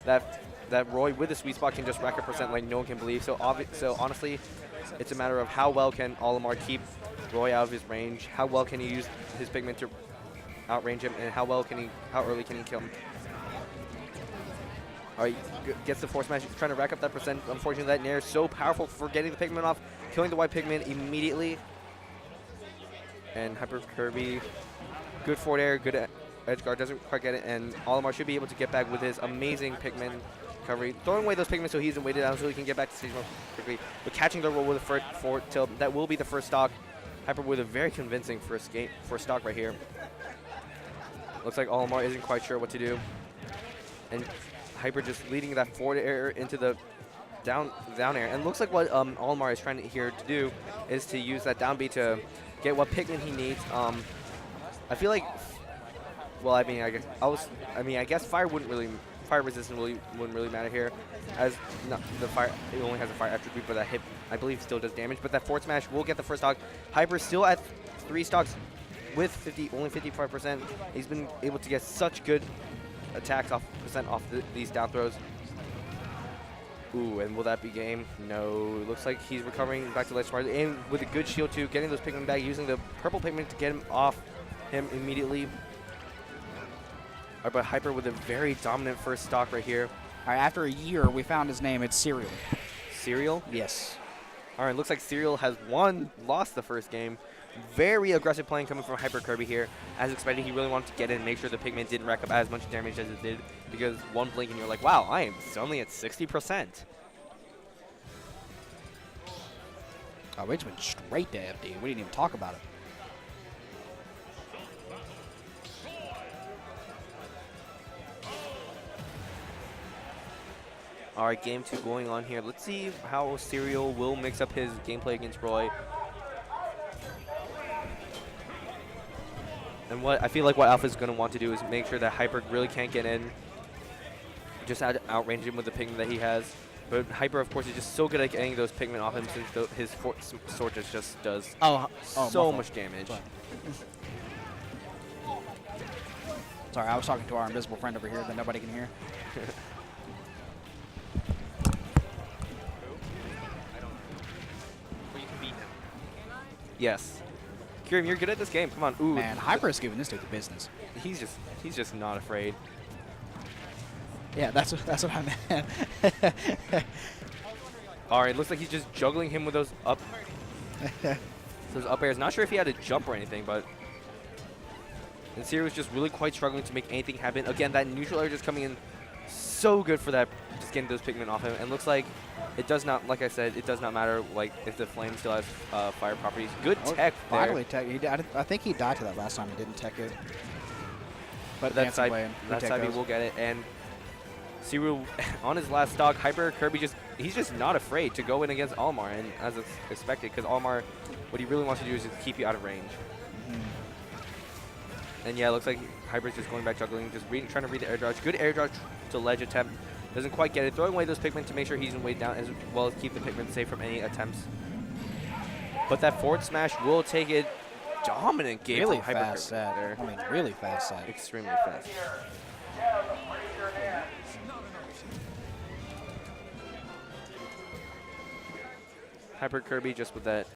that Roy with the sweet spot can just rack a percent like no one can believe. So honestly, it's a matter of how well can Olimar keep Roy out of his range, how well can he use his pigment to outrange him, and how early can he kill him. All right, gets the force smash, trying to rack up that percent. Unfortunately, that nair is so powerful for getting the pigment off, killing the white pigment immediately. And Hyper Kirby, good forward air, good edge guard, doesn't quite get it, and Olimar should be able to get back with his amazing pigment recovery, throwing away those pigments so he isn't weighted down so he can get back to stage 1 quickly. But catching the roll with a forward tilt, that will be the first stock. Hyper with a very convincing first stock right here. Looks like Olimar isn't quite sure what to do. And Hyper just leading that forward air into the down air. And looks like what Olimar is trying to do is to use that down B to get what pigment he needs. I feel like, well, I guess fire resistance wouldn't really matter here, as it only has a fire attribute, but that hit I believe still does damage. But that forward smash will get the first stock. Hyper still at 3 stocks with only 55%. He's been able to get such good attacks off these down throws. Ooh, and will that be game? No. Looks like he's recovering back to ledge smart, and with a good shield too, getting those pigment back, using the purple pigment to get him off him immediately. All right, but Hyper with a very dominant first stock right here. All right, after a year, we found his name. It's Serial. Serial? Yes. All right, looks like Serial has lost the first game. Very aggressive playing coming from Hyper Kirby here. As expected, he really wanted to get in and make sure the pigment didn't rack up as much damage as it did, because one blink and you're like, wow, I am suddenly at 60%. Oh, we just went straight to FD. We didn't even talk about it. All right, game 2 going on here. Let's see how Serial will mix up his gameplay against Roy. And what I feel like what Alpha's going to want to do is make sure that Hyper really can't get in. Just outrange him with the pigment that he has. But Hyper, of course, is just so good at getting those pigment off him, since his sword just does so much damage. Sorry, I was talking to our invisible friend over here that nobody can hear. Yes. Kirim, you're good at this game. Come on. Ooh. Man, Hyper is giving this dude the business. He's just not afraid. Yeah, that's what I meant. All right, looks like he's just juggling him with those up airs. Not sure if he had a jump or anything, but and Siri was just really quite struggling to make anything happen. Again, that neutral air just coming in so good for that, just getting those pigment off him. And looks like it does not, like I said, it does not matter like if the flame still has fire properties. Good tech there. Finally tech. I think he died to that last time he didn't tech it. But that side B will get it. And Siru on his last stock, Hyper Kirby he's just not afraid to go in against Olimar, and as expected, because Olimar, what he really wants to do is just keep you out of range. And yeah, it looks like Hyper's just going back juggling, just trying to read the air dodge. Good air dodge to ledge attempt. Doesn't quite get it. Throwing away those pigment to make sure he's weighed down, as well as keep the pigment safe from any attempts. But that forward smash will take it. Dominant game really from Hyper fast set. there. I mean, really fast set. Extremely fast. Hyper Kirby just with that